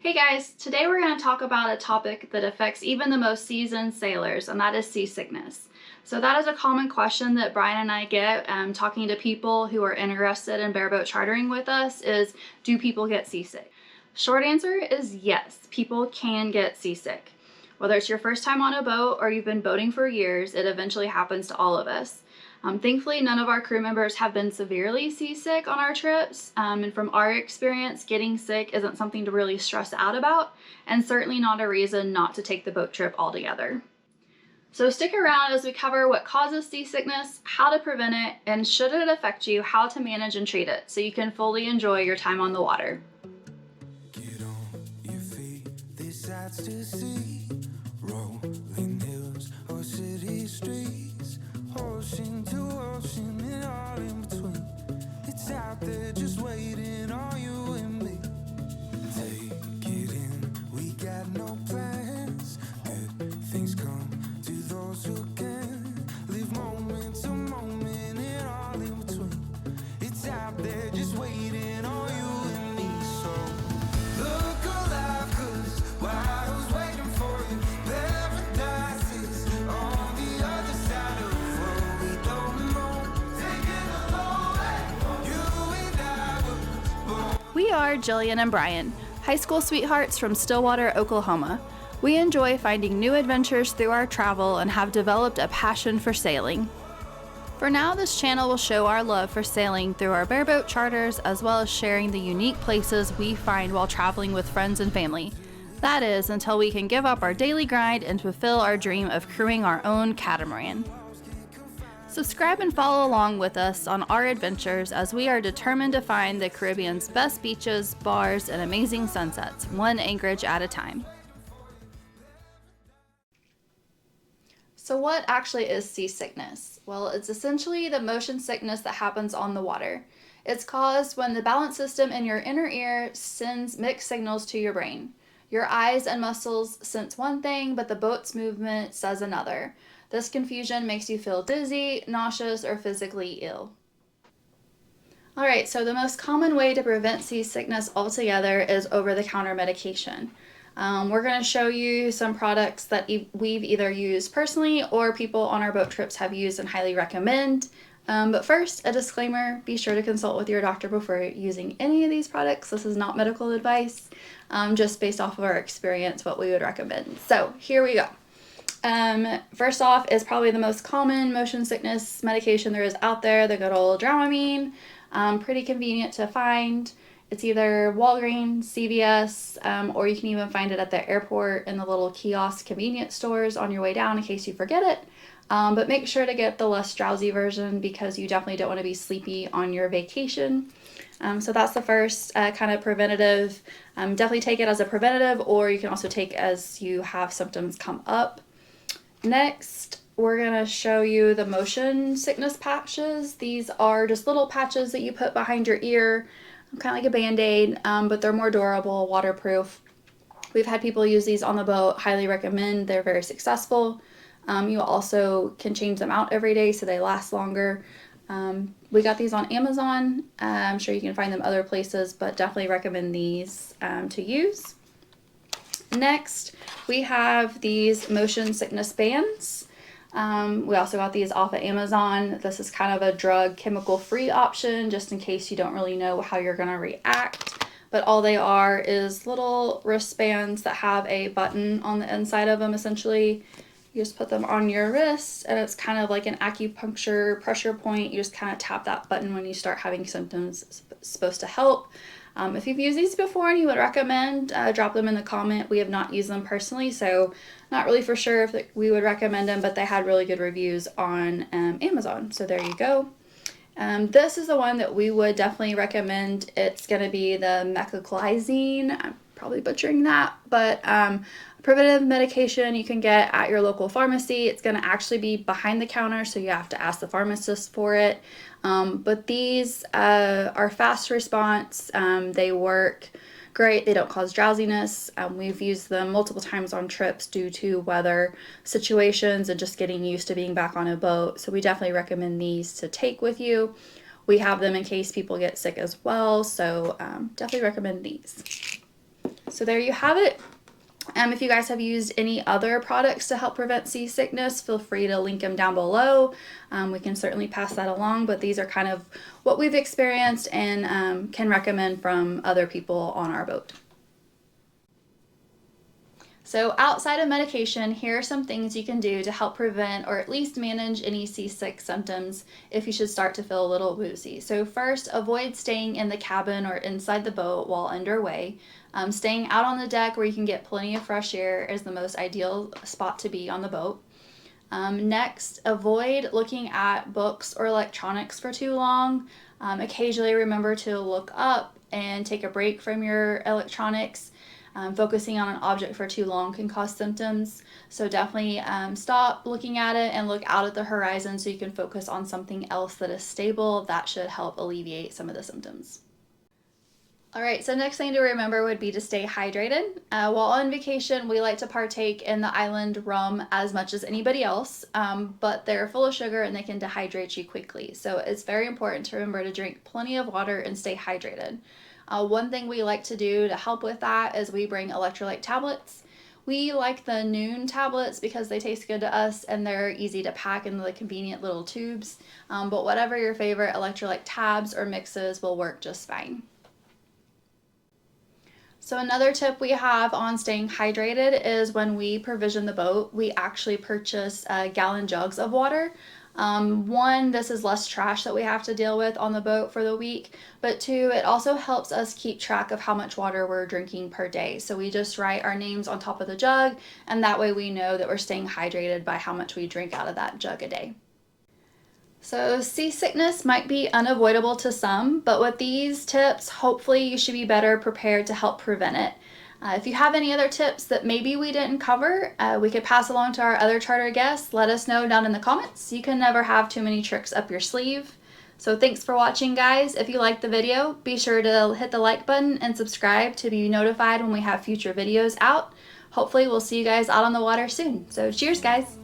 Hey guys, today we're going to talk about a topic that affects even the most seasoned sailors, and that is seasickness. So that is a common question that Brian and I get talking to people who are interested in bareboat chartering with us is, do people get seasick? Short answer is yes, people can get seasick. Whether it's your first time on a boat or you've been boating for years, it eventually happens to all of us. Thankfully, none of our crew members have been severely seasick on our trips, and from our experience, getting sick isn't something to really stress out about, and certainly not a reason not to take the boat trip altogether. So stick around as we cover what causes seasickness, how to prevent it, and should it affect you, how to manage and treat it so you can fully enjoy your time on the water. Get on your feet, this side's to sea. Rolling hills or city streets, ocean to ocean and all in between. It's out there just waiting on you and me. Take it in, we got no plans. Good things come to those who can. Live moment to moment and all in between. It's out there just waiting on you and me. So look alive, 'cause while I was waiting for you, paradise is on the other side of what we don't know. Taking a long way, you and I were born. We are Jillian and Brian, high school sweethearts from Stillwater, Oklahoma. We enjoy finding new adventures through our travel and have developed a passion for sailing. For now, this channel will show our love for sailing through our bareboat charters, as well as sharing the unique places we find while traveling with friends and family. That is, until we can give up our daily grind and fulfill our dream of crewing our own catamaran. Subscribe and follow along with us on our adventures as we are determined to find the Caribbean's best beaches, bars, and amazing sunsets, one anchorage at a time. So what actually is seasickness? Well, it's essentially the motion sickness that happens on the water. It's caused when the balance system in your inner ear sends mixed signals to your brain. Your eyes and muscles sense one thing, but the boat's movement says another. This confusion makes you feel dizzy, nauseous, or physically ill. Alright, so the most common way to prevent seasickness altogether is over-the-counter medication. We're going to show you some products that we've either used personally or people on our boat trips have used and highly recommend. But first, a disclaimer, be sure to consult with your doctor before using any of these products. This is not medical advice, just based off of our experience, what we would recommend. So here we go. First off is probably the most common motion sickness medication there is out there, the good old Dramamine. Pretty convenient to find. It's either Walgreens, CVS, or you can even find it at the airport in the little kiosk convenience stores on your way down in case you forget it. But make sure to get the less drowsy version because you definitely don't want to be sleepy on your vacation. So that's the first kind of preventative. Definitely take it as a preventative, or you can also take as you have symptoms come up. Next, we're going to show you the motion sickness patches. These are just little patches that you put behind your ear, kind of like a Band-Aid, but they're more durable, waterproof. We've had people use these on the boat, highly recommend. They're very successful. You also can change them out every day so they last longer. We got these on Amazon. I'm sure you can find them other places, but definitely recommend these to use. Next, we have these motion sickness bands. We also got these off of Amazon. This is kind of a drug chemical-free option just in case you don't really know how you're going to react. But all they are is little wristbands that have a button on the inside of them, essentially. You just put them on your wrist, and it's kind of like an acupuncture pressure point. You just kind of tap that button when you start having symptoms. It's supposed to help. If you've used these before and you would recommend, drop them in the comment. We have not used them personally, so not really for sure if we would recommend them, but they had really good reviews on Amazon, so there you go. This is the one that we would definitely recommend. It's going to be the meclizine. I'm probably butchering that, but preventive medication you can get at your local pharmacy. It's going to actually be behind the counter, so you have to ask the pharmacist for it. But these are fast response. They work great. They don't cause drowsiness. We've used them multiple times on trips due to weather situations and just getting used to being back on a boat. So we definitely recommend these to take with you. We have them in case people get sick as well. So definitely recommend these. So there you have it. If you guys have used any other products to help prevent seasickness, feel free to link them down below. We can certainly pass that along, but these are kind of what we've experienced and can recommend from other people on our boat. So outside of medication, here are some things you can do to help prevent or at least manage any seasick symptoms if you should start to feel a little woozy. So first, avoid staying in the cabin or inside the boat while underway. Staying out on the deck where you can get plenty of fresh air is the most ideal spot to be on the boat. Next, avoid looking at books or electronics for too long. Occasionally remember to look up and take a break from your electronics. Focusing on an object for too long can cause symptoms. So definitely stop looking at it and look out at the horizon so you can focus on something else that is stable. That should help alleviate some of the symptoms. All right, so next thing to remember would be to stay hydrated. While on vacation, we like to partake in the island rum as much as anybody else, but they're full of sugar and they can dehydrate you quickly. So it's very important to remember to drink plenty of water and stay hydrated. One thing we like to do to help with that is we bring electrolyte tablets. We like the Noon tablets because they taste good to us and they're easy to pack in the convenient little tubes, but whatever your favorite electrolyte tabs or mixes will work just fine. So another tip we have on staying hydrated is when we provision the boat, we actually purchase gallon jugs of water. One, this is less trash that we have to deal with on the boat for the week, but two, it also helps us keep track of how much water we're drinking per day. So we just write our names on top of the jug, and that way we know that we're staying hydrated by how much we drink out of that jug a day. So seasickness might be unavoidable to some, but with these tips, hopefully you should be better prepared to help prevent it. If you have any other tips that maybe we didn't cover, we could pass along to our other charter guests. Let us know down in the comments. You can never have too many tricks up your sleeve. So thanks for watching, guys. If you liked the video, be sure to hit the like button and subscribe to be notified when we have future videos out. Hopefully we'll see you guys out on the water soon. So cheers, guys.